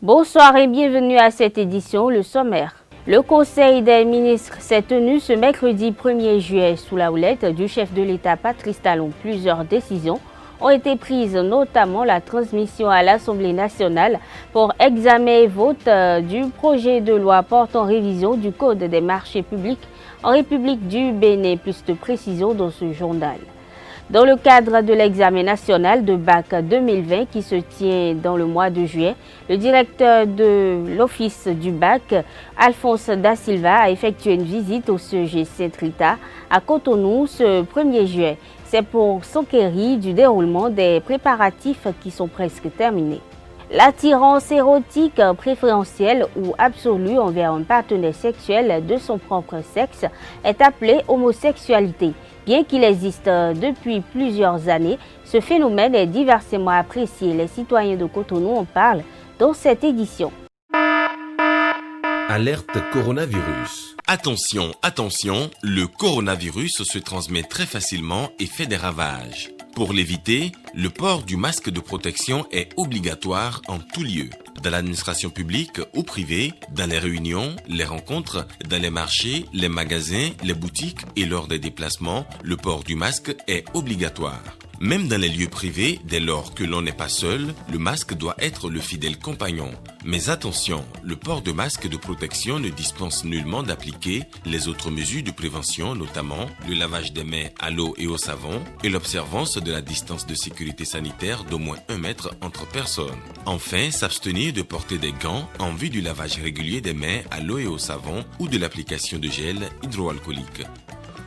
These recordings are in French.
Bonsoir et bienvenue à cette édition, le sommaire. Le Conseil des ministres s'est tenu ce mercredi 1er juillet sous la houlette du chef de l'État Patrice Talon. Plusieurs décisions ont été prises, notamment la transmission à l'Assemblée nationale pour examen et vote du projet de loi portant révision du Code des marchés publics en République du Bénin. Plus de précisions dans ce journal. Dans le cadre de l'examen national de bac 2020 qui se tient dans le mois de juillet, le directeur de l'office du bac, Alphonse Da Silva, a effectué une visite au CEG Saint-Rita à Cotonou ce 1er juillet. C'est pour s'enquérir du déroulement des préparatifs qui sont presque terminés. L'attirance érotique préférentielle ou absolue envers un partenaire sexuel de son propre sexe est appelée homosexualité. Bien qu'il existe depuis plusieurs années, ce phénomène est diversement apprécié. Les citoyens de Cotonou en parlent dans cette édition. Alerte coronavirus. Attention, attention, le coronavirus se transmet très facilement et fait des ravages. Pour l'éviter, le port du masque de protection est obligatoire en tout lieu. Dans l'administration publique ou privée, dans les réunions, les rencontres, dans les marchés, les magasins, les boutiques et lors des déplacements, le port du masque est obligatoire. Même dans les lieux privés, dès lors que l'on n'est pas seul, le masque doit être le fidèle compagnon. Mais attention, le port de masque de protection ne dispense nullement d'appliquer les autres mesures de prévention, notamment le lavage des mains à l'eau et au savon et l'observance de la distance de sécurité sanitaire d'au moins 1 mètre entre personnes. Enfin, s'abstenir de porter des gants en vue du lavage régulier des mains à l'eau et au savon ou de l'application de gel hydroalcoolique.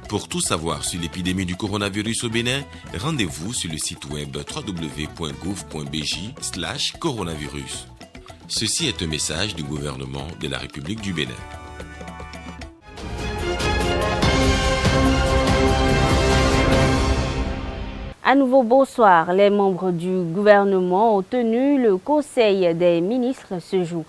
Pour tout savoir sur l'épidémie du coronavirus au Bénin, rendez-vous sur le site web www.gouv.bj/coronavirus. Ceci est un message du gouvernement de la République du Bénin. À nouveau, bonsoir. Les membres du gouvernement ont tenu le Conseil des ministres ce jour.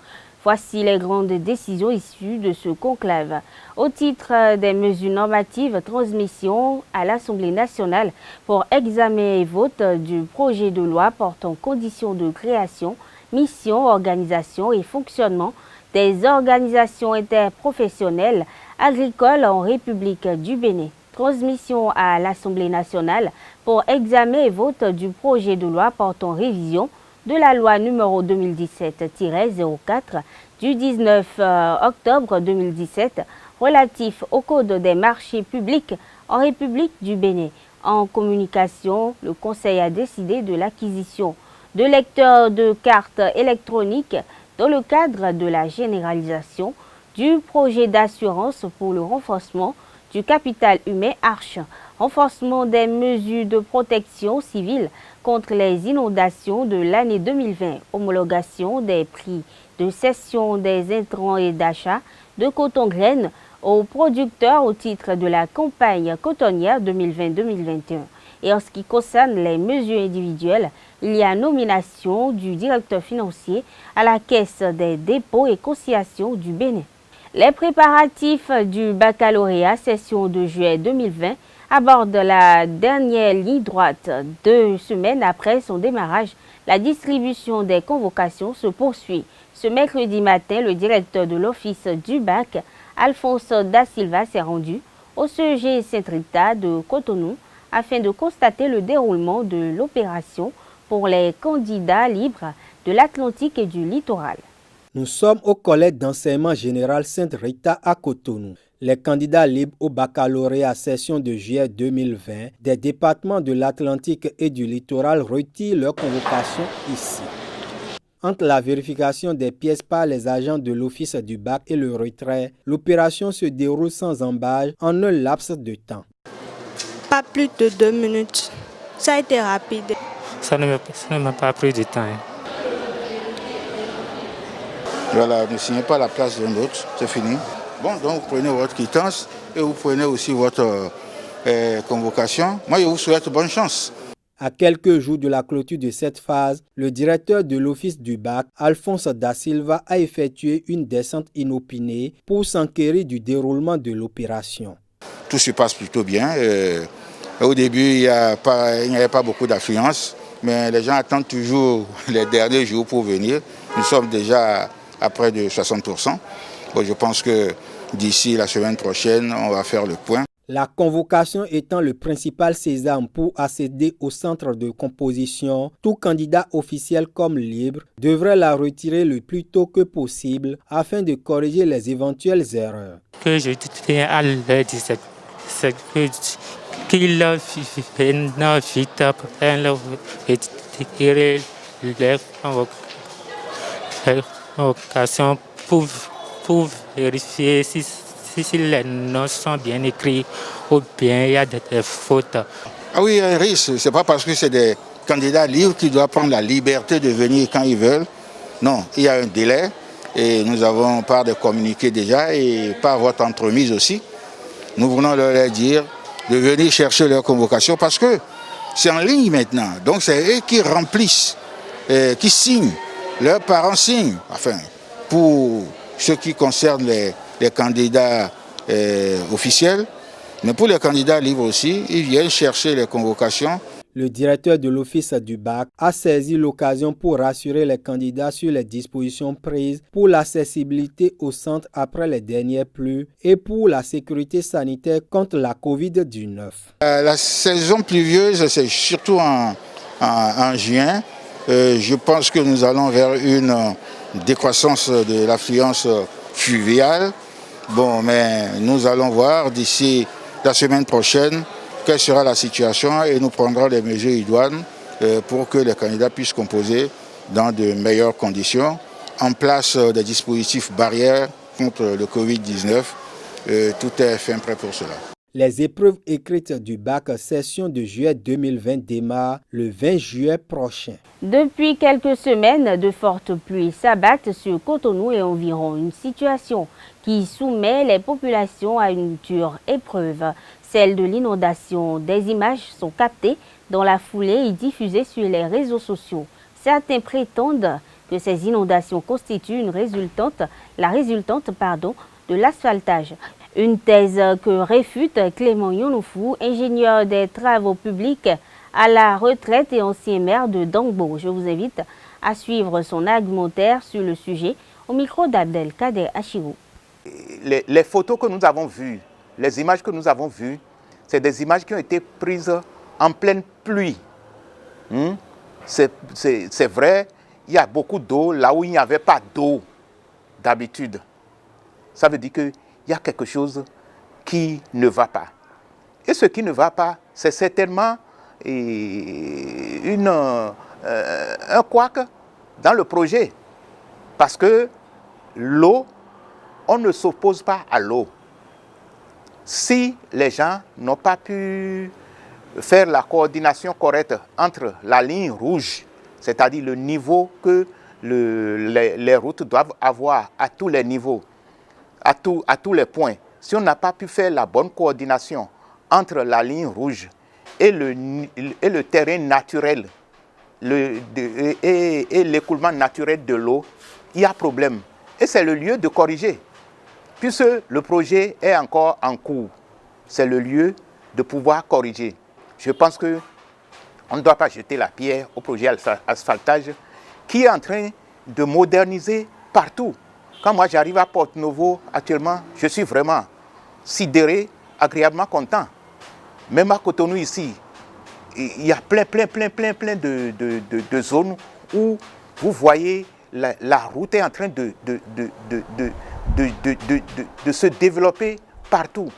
Voici les grandes décisions issues de ce conclave. Au titre des mesures normatives, transmission à l'Assemblée nationale pour examen et vote du projet de loi portant conditions de création, mission, organisation et fonctionnement des organisations interprofessionnelles agricoles en République du Bénin. Transmission à l'Assemblée nationale pour examen et vote du projet de loi portant révision de la loi numéro 2017-04 du 19 octobre 2017 relatif au Code des marchés publics en République du Bénin. En communication, le Conseil a décidé de l'acquisition de lecteurs de cartes électroniques dans le cadre de la généralisation du projet d'assurance pour le renforcement du capital humain Arche, renforcement des mesures de protection civile contre les inondations de l'année 2020, homologation des prix de cession des intrants et d'achat de coton-graines aux producteurs au titre de la campagne cotonnière 2020-2021. Et en ce qui concerne les mesures individuelles, il y a nomination du directeur financier à la Caisse des dépôts et conciliations du Bénin. Les préparatifs du baccalauréat session de juillet 2020 abordent la dernière ligne droite. 2 semaines après son démarrage, la distribution des convocations se poursuit. Ce mercredi matin, le directeur de l'office du bac, Alphonse Da Silva, s'est rendu au CEG Saint-Rita de Cotonou afin de constater le déroulement de l'opération pour les candidats libres de l'Atlantique et du littoral. Nous sommes au collège d'enseignement général Sainte-Rita à Cotonou. Les candidats libres au baccalauréat session de juillet 2020 des départements de l'Atlantique et du littoral retirent leur convocation ici. Entre la vérification des pièces par les agents de l'office du bac et le retrait, l'opération se déroule sans embâche en un laps de temps. Pas plus de 2 minutes. Ça a été rapide. Ça ne m'a pas pris du temps. Voilà, ne signez pas à la place d'un autre, c'est fini. Bon, donc vous prenez votre quittance et vous prenez aussi votre convocation. Moi, je vous souhaite bonne chance. À quelques jours de la clôture de cette phase, le directeur de l'office du bac, Alphonse Da Silva, a effectué une descente inopinée pour s'enquérir du déroulement de l'opération. Tout se passe plutôt bien. Au début, il n'y avait pas beaucoup d'affluence. mais les gens attendent toujours les derniers jours pour venir. Nous sommes déjà à près de 60%. Bon, je pense que d'ici la semaine prochaine, on va faire le point. La convocation étant le principal sésame pour accéder au centre de composition, tout candidat officiel comme libre devrait la retirer le plus tôt que possible afin de corriger les éventuelles erreurs. Que je tiens à leur dire, c'est qu'ils viennent vite après leur retirer les convocations pour vérifier si les noms sont bien écrits ou bien il y a des fautes. Ah oui, il y a un risque. Ce n'est pas parce que c'est des candidats libres qu'ils doivent prendre la liberté de venir quand ils veulent. Non, il y a un délai et nous avons par des communiqués déjà et par votre entremise aussi. Nous voulons leur dire de venir chercher leur convocation parce que c'est en ligne maintenant. Donc c'est eux qui remplissent, qui signent. Leurs parents signent. Enfin, pour ce qui concerne les candidats officiels, mais pour les candidats libres aussi, ils viennent chercher les convocations. Le directeur de l'office du BAC a saisi l'occasion pour rassurer les candidats sur les dispositions prises pour l'accessibilité au centre après les dernières pluies et pour la sécurité sanitaire contre la COVID-19. La saison pluvieuse, c'est surtout en juin. Je pense que nous allons vers une décroissance de l'affluence fluviale. Bon, mais nous allons voir d'ici la semaine prochaine quelle sera la situation et nous prendrons les mesures idoines pour que les candidats puissent composer dans de meilleures conditions. En place des dispositifs barrières contre le Covid-19, tout est fin prêt pour cela. Les épreuves écrites du bac session de juillet 2020 démarrent le 20 juillet prochain. Depuis quelques semaines, de fortes pluies s'abattent sur Cotonou et environ, une situation qui soumet les populations à une dure épreuve, celle de l'inondation. Des images sont captées dans la foulée et diffusées sur les réseaux sociaux. Certains prétendent que ces inondations constituent la résultante de l'asphaltage. Une thèse que réfute Clément Yonoufou, ingénieur des travaux publics à la retraite et ancien maire de Dangbo. Je vous invite à suivre son argumentaire sur le sujet au micro d'Abdelkader Achirou. Les photos que nous avons vues, les images que nous avons vues, c'est des images qui ont été prises en pleine pluie. C'est vrai, il y a beaucoup d'eau là où il n'y avait pas d'eau d'habitude. Ça veut dire qu'il y a quelque chose qui ne va pas. Et ce qui ne va pas, c'est certainement un couac dans le projet. Parce que l'eau, on ne s'oppose pas à l'eau. Si les gens n'ont pas pu faire la coordination correcte entre la ligne rouge, c'est-à-dire le niveau que les routes doivent avoir à tous les niveaux, à tous les points, si on n'a pas pu faire la bonne coordination entre la ligne rouge et le terrain naturel et l'écoulement naturel de l'eau, il y a problème. Et c'est le lieu de corriger. Puisque le projet est encore en cours, c'est le lieu de pouvoir corriger. Je pense qu'on ne doit pas jeter la pierre au projet asphaltage qui est en train de moderniser partout. Quand moi j'arrive à Porto-Novo actuellement, je suis vraiment sidéré, agréablement content. Même à Cotonou ici, il y a plein de zones où vous voyez la route est en train de se développer partout.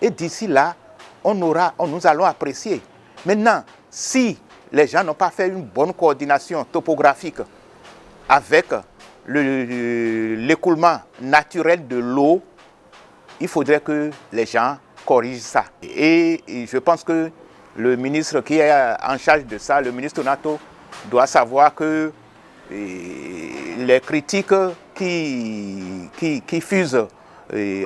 Et d'ici là, nous allons apprécier. Maintenant, si les gens n'ont pas fait une bonne coordination topographique avec l'écoulement naturel de l'eau, il faudrait que les gens corrigent ça. Et je pense que le ministre qui est en charge de ça, le ministre Nato, doit savoir que les critiques qui fusent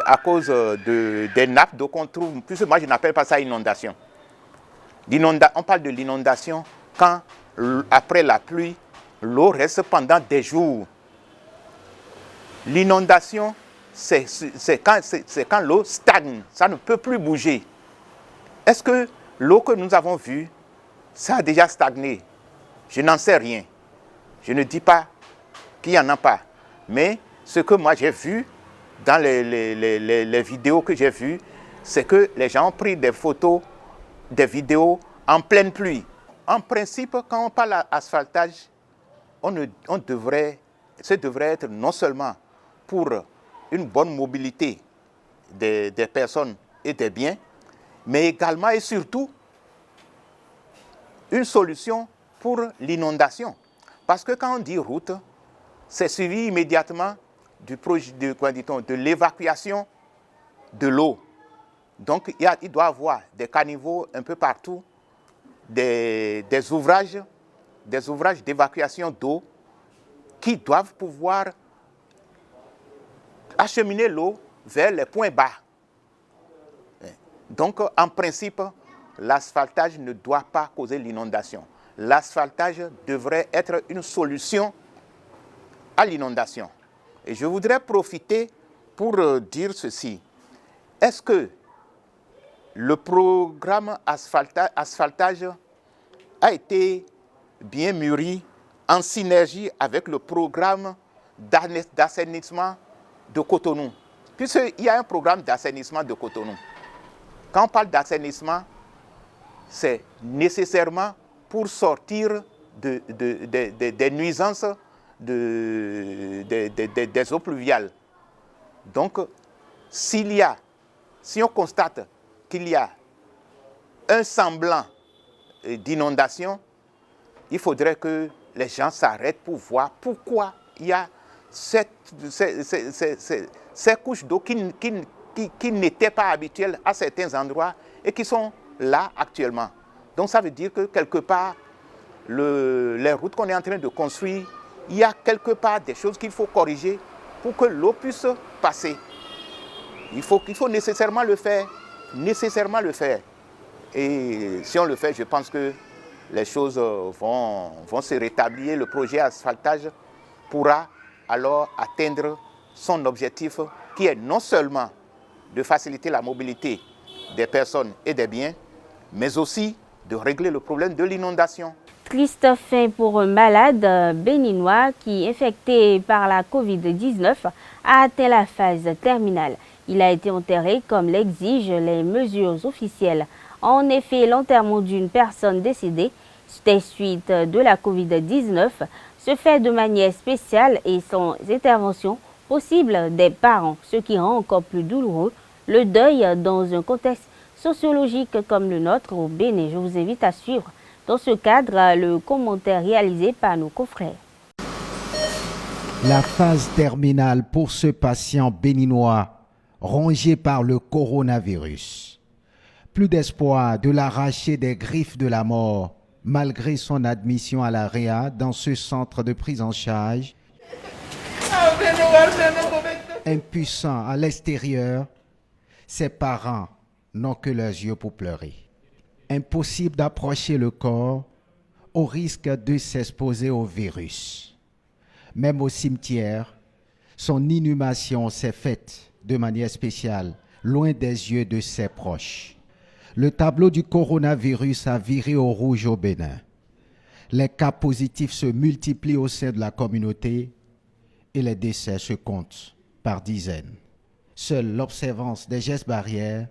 à cause des nappes d'eau qu'on trouve, puisque moi je n'appelle pas ça inondation. On parle de l'inondation quand, après la pluie, l'eau reste pendant des jours. L'inondation, c'est quand l'eau stagne, ça ne peut plus bouger. Est-ce que l'eau que nous avons vue, ça a déjà stagné? Je n'en sais rien. Je ne dis pas qu'il n'y en a pas. Mais ce que moi j'ai vu dans les vidéos que j'ai vues, c'est que les gens ont pris des photos, des vidéos en pleine pluie. En principe, quand on parle d'asphaltage, ce devrait être non seulement pour une bonne mobilité des personnes et des biens, mais également et surtout une solution pour l'inondation. Parce que quand on dit route, c'est suivi immédiatement de l'évacuation de l'eau. Donc il doit y avoir des caniveaux un peu partout, des ouvrages d'évacuation d'eau qui doivent pouvoir acheminer l'eau vers les points bas. Donc, en principe, l'asphaltage ne doit pas causer l'inondation. L'asphaltage devrait être une solution à l'inondation. Et je voudrais profiter pour dire ceci. Est-ce que le programme asphaltage a été bien mûri en synergie avec le programme d'assainissement de Cotonou? Puisqu'il y a un programme d'assainissement de Cotonou. Quand on parle d'assainissement, c'est nécessairement pour sortir des nuisances des eaux pluviales. Donc, si on constate qu'il y a un semblant d'inondation, il faudrait que les gens s'arrêtent pour voir pourquoi il y a ces couches d'eau qui n'étaient pas habituelles à certains endroits et qui sont là actuellement. Donc ça veut dire que quelque part, les routes qu'on est en train de construire, il y a quelque part des choses qu'il faut corriger pour que l'eau puisse passer. Il faut nécessairement le faire. Et si on le fait, je pense que les choses vont se rétablir. Le projet asphaltage pourra alors atteindre son objectif qui est non seulement de faciliter la mobilité des personnes et des biens, mais aussi de régler le problème de l'inondation. Triste fin pour un malade béninois qui, infecté par la Covid-19, a atteint la phase terminale. Il a été enterré comme l'exigent les mesures officielles. En effet, l'enterrement d'une personne décédée des suites de la Covid-19 se fait de manière spéciale et sans intervention possible des parents, ce qui rend encore plus douloureux le deuil dans un contexte sociologique comme le nôtre au Bénin. Je vous invite à suivre dans ce cadre le commentaire réalisé par nos confrères. La phase terminale pour ce patient béninois rongé par le coronavirus. Plus d'espoir de l'arracher des griffes de la mort malgré son admission à la réa dans ce centre de prise en charge. Impuissant à l'extérieur, ses parents n'ont que leurs yeux pour pleurer. Impossible d'approcher le corps au risque de s'exposer au virus. Même au cimetière, son inhumation s'est faite de manière spéciale, loin des yeux de ses proches. Le tableau du coronavirus a viré au rouge au Bénin. Les cas positifs se multiplient au sein de la communauté et les décès se comptent par dizaines. Seule l'observance des gestes barrières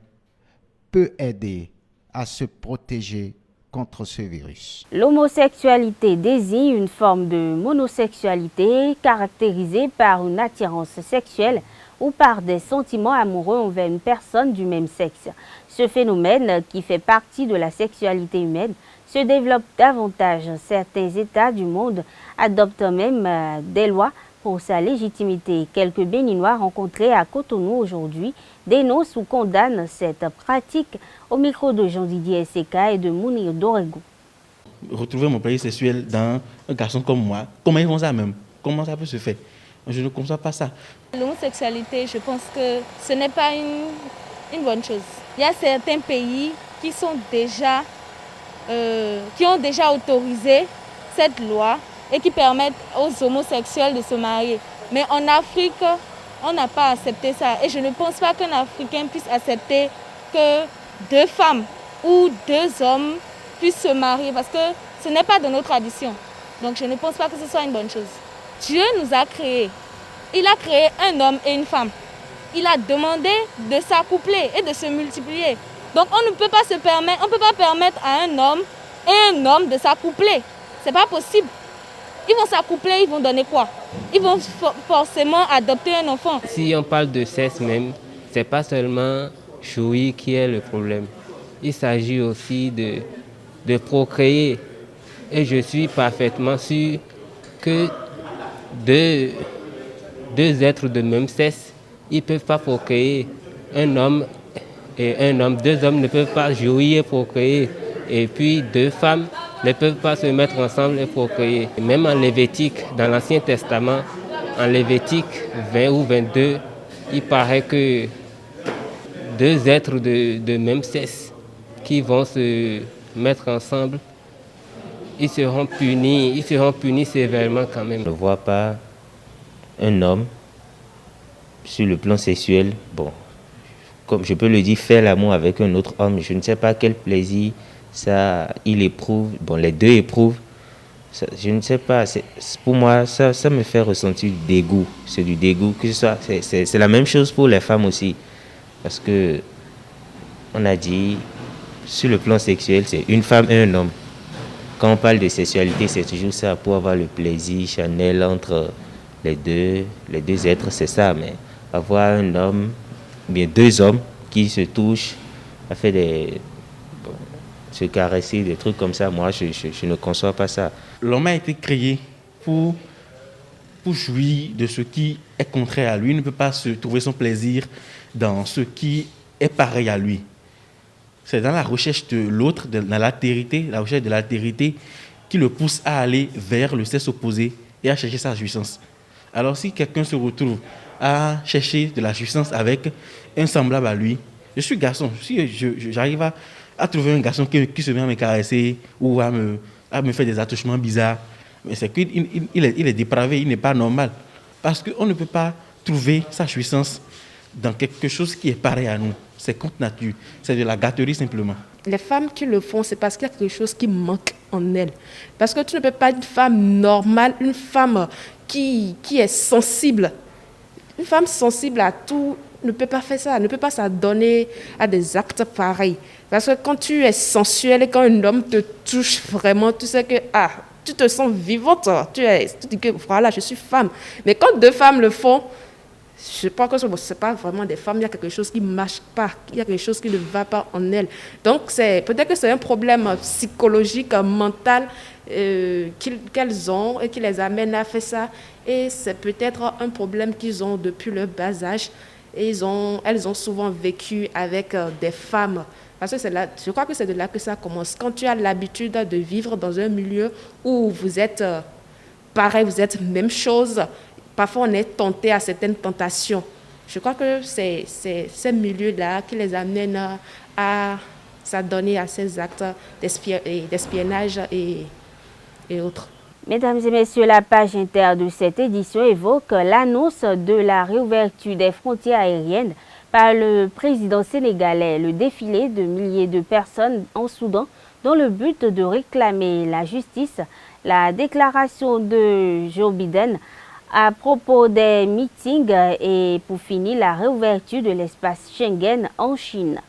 peut aider à se protéger contre ce virus. L'homosexualité désigne une forme de monosexualité caractérisée par une attirance sexuelle ou par des sentiments amoureux envers une personne du même sexe. Ce phénomène, qui fait partie de la sexualité humaine, se développe davantage. Certains États du monde adoptent même des lois pour sa légitimité. Quelques Béninois rencontrés à Cotonou aujourd'hui dénoncent ou condamnent cette pratique. Au micro de Jean-Didier Seka et de Mounir Dorego. Retrouver mon plaisir sexuel dans un garçon comme moi, comment ils font ça même? Comment ça peut se faire? Je ne conçois pas ça. L'homosexualité, je pense que ce n'est pas une bonne chose. Il y a certains pays qui ont déjà autorisé cette loi et qui permettent aux homosexuels de se marier. Mais en Afrique, on n'a pas accepté ça. Et je ne pense pas qu'un Africain puisse accepter que 2 femmes ou 2 hommes puissent se marier parce que ce n'est pas de nos traditions. Donc je ne pense pas que ce soit une bonne chose. Dieu nous a créés. Il a créé un homme et une femme. Il a demandé de s'accoupler et de se multiplier. Donc on ne peut pas permettre à un homme et un homme de s'accoupler. C'est pas possible. Ils vont s'accoupler, ils vont donner quoi? Ils vont forcément adopter un enfant. Si on parle de sexe même, c'est pas seulement jouir qui est le problème. Il s'agit aussi de procréer. Et je suis parfaitement sûr que deux êtres de même sexe, ils ne peuvent pas procréer. Un homme et un homme, deux hommes ne peuvent pas jouir et procréer. Et puis deux femmes ne peuvent pas se mettre ensemble et procréer. Même en Lévitique, dans l'Ancien Testament, en Lévitique 20 ou 22, il paraît que deux êtres de même sexe qui vont se mettre ensemble, ils seront punis sévèrement quand même. Je ne vois pas un homme, sur le plan sexuel, comme je peux le dire, faire l'amour avec un autre homme. Je ne sais pas quel plaisir ça il éprouve. Les deux éprouvent. Ça, je ne sais pas. Pour moi, ça me fait ressentir du dégoût. C'est du dégoût. C'est la même chose pour les femmes aussi. Parce que on a dit, sur le plan sexuel, c'est une femme et un homme. Quand on parle de sexualité, c'est toujours ça, pour avoir le plaisir charnel entre les deux êtres, c'est ça. Mais avoir un homme, bien deux hommes qui se touchent, à faire se caresser, des trucs comme ça, moi, je ne conçois pas ça. L'homme a été créé pour jouir de ce qui est contraire à lui. Il ne peut pas se trouver son plaisir dans ce qui est pareil à lui. C'est dans la recherche de l'autre, dans l'altérité, la recherche de l'altérité, qui le pousse à aller vers le sexe opposé et à chercher sa jouissance. Alors si quelqu'un se retrouve à chercher de la jouissance avec un semblable à lui, je suis garçon, si j'arrive à trouver un garçon qui se met à me caresser ou à me faire des attouchements bizarres, mais c'est qu'il est dépravé, il n'est pas normal. Parce qu'on ne peut pas trouver sa jouissance dans quelque chose qui est pareil à nous. C'est contre nature, c'est de la gâterie simplement. Les femmes qui le font, c'est parce qu'il y a quelque chose qui manque en elles. Parce que tu ne peux pas être une femme normale, une femme qui est sensible. Une femme sensible à tout ne peut pas faire ça, ne peut pas s'adonner à des actes pareils. Parce que quand tu es sensuelle et quand un homme te touche vraiment, tu sais que tu te sens vivante. Tu dis que voilà, je suis femme. Mais quand deux femmes le font, je pense que ce n'est pas vraiment des femmes, il y a quelque chose qui ne marche pas, il y a quelque chose qui ne va pas en elles. Donc peut-être que c'est un problème psychologique, mental qu'elles ont et qui les amène à faire ça. Et c'est peut-être un problème qu'ils ont depuis leur bas âge. Et elles ont souvent vécu avec des femmes. Parce que je crois que c'est de là que ça commence. Quand tu as l'habitude de vivre dans un milieu où vous êtes pareil, vous êtes même chose, parfois on est tenté à certaines tentations. Je crois que c'est ces milieux-là qui les amènent à s'adonner à ces actes d'espionnage et autres. Mesdames et messieurs, la page inter de cette édition évoque l'annonce de la réouverture des frontières aériennes par le président sénégalais. Le défilé de milliers de personnes en Soudan dans le but de réclamer la justice, la déclaration de Joe Biden à propos des meetings et pour finir la réouverture de l'espace Schengen en Chine.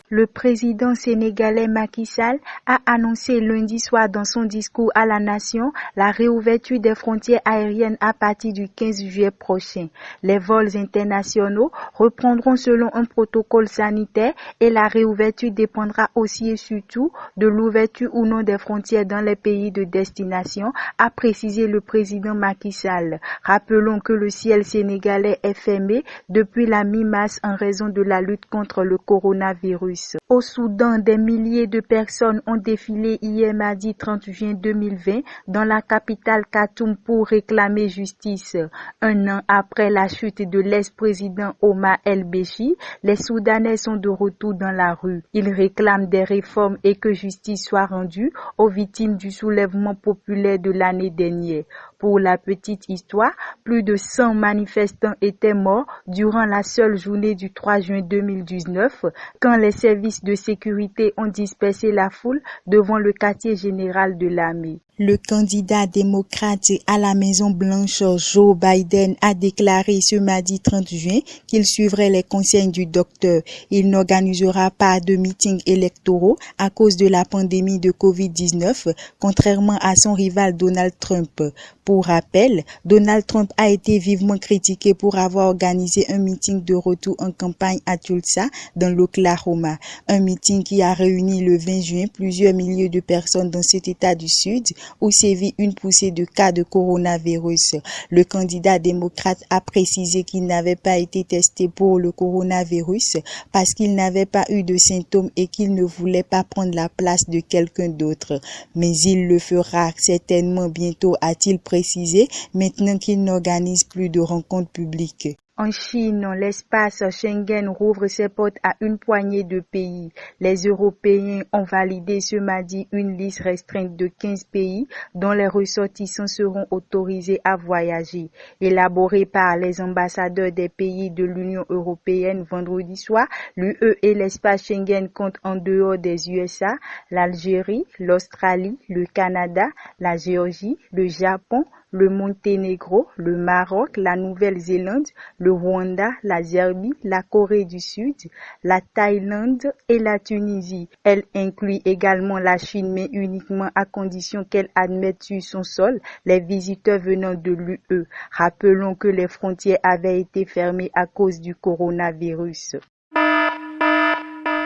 Le président sénégalais Macky Sall a annoncé lundi soir dans son discours à la nation la réouverture des frontières aériennes à partir du 15 juillet prochain. Les vols internationaux reprendront selon un protocole sanitaire et la réouverture dépendra aussi et surtout de l'ouverture ou non des frontières dans les pays de destination, a précisé le président Macky Sall. Rappelons que le ciel sénégalais est fermé depuis la mi-mars en raison de la lutte contre le coronavirus. Au Soudan, des milliers de personnes ont défilé hier mardi 30 juin 2020 dans la capitale Khartoum pour réclamer justice. Un an après la chute de l'ex-président Omar el-Béchir, les Soudanais sont de retour dans la rue. Ils réclament des réformes et que justice soit rendue aux victimes du soulèvement populaire de l'année dernière. Pour la petite histoire, plus de 100 manifestants étaient morts durant la seule journée du 3 juin 2019 quand les services de sécurité ont dispersé la foule devant le quartier général de l'armée. Le candidat démocrate à la Maison-Blanche, Joe Biden, a déclaré ce mardi 30 juin qu'il suivrait les conseils du docteur. Il n'organisera pas de meetings électoraux à cause de la pandémie de COVID-19, contrairement à son rival Donald Trump. Pour rappel, Donald Trump a été vivement critiqué pour avoir organisé un meeting de retour en campagne à Tulsa, dans l'Oklahoma. Un meeting qui a réuni le 20 juin plusieurs milliers de personnes dans cet État du Sud, où sévit une poussée de cas de coronavirus. Le candidat démocrate a précisé qu'il n'avait pas été testé pour le coronavirus parce qu'il n'avait pas eu de symptômes et qu'il ne voulait pas prendre la place de quelqu'un d'autre. Mais il le fera certainement bientôt, a-t-il précisé, maintenant qu'il n'organise plus de rencontres publiques. En Chine, l'espace Schengen rouvre ses portes à une poignée de pays. Les Européens ont validé ce mardi une liste restreinte de 15 pays dont les ressortissants seront autorisés à voyager. Élaborée par les ambassadeurs des pays de l'Union européenne vendredi soir, l'UE et l'espace Schengen comptent en dehors des USA, l'Algérie, l'Australie, le Canada, la Géorgie, le Japon, le Monténégro, le Maroc, la Nouvelle-Zélande, le Rwanda, la Serbie, la Corée du Sud, la Thaïlande et la Tunisie. Elle inclut également la Chine, mais uniquement à condition qu'elle admette sur son sol les visiteurs venant de l'UE. Rappelons que les frontières avaient été fermées à cause du coronavirus.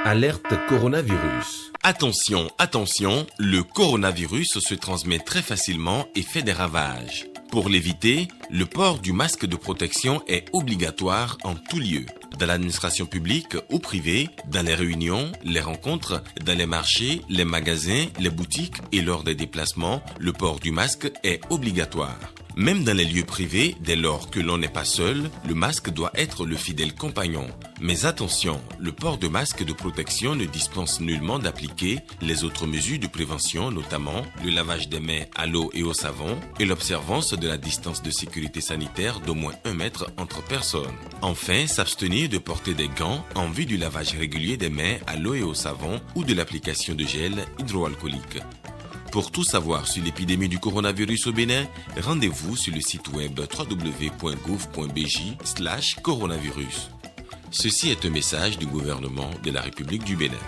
Alerte coronavirus. Attention, attention, le coronavirus se transmet très facilement et fait des ravages. Pour l'éviter, le port du masque de protection est obligatoire en tout lieu. Dans l'administration publique ou privée, dans les réunions, les rencontres, dans les marchés, les magasins, les boutiques et lors des déplacements, le port du masque est obligatoire. Même dans les lieux privés, dès lors que l'on n'est pas seul, le masque doit être le fidèle compagnon. Mais attention, le port de masque de protection ne dispense nullement d'appliquer les autres mesures de prévention, notamment le lavage des mains à l'eau et au savon et l'observance de la distance de sécurité sanitaire d'au moins 1 mètre entre personnes. Enfin, s'abstenir de porter des gants en vue du lavage régulier des mains à l'eau et au savon ou de l'application de gel hydroalcoolique. Pour tout savoir sur l'épidémie du coronavirus au Bénin, rendez-vous sur le site web www.gouv.bj/coronavirus. Ceci est un message du gouvernement de la République du Bénin.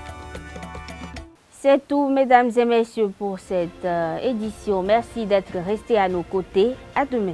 C'est tout, mesdames et messieurs, pour cette édition. Merci d'être restés à nos côtés. À demain.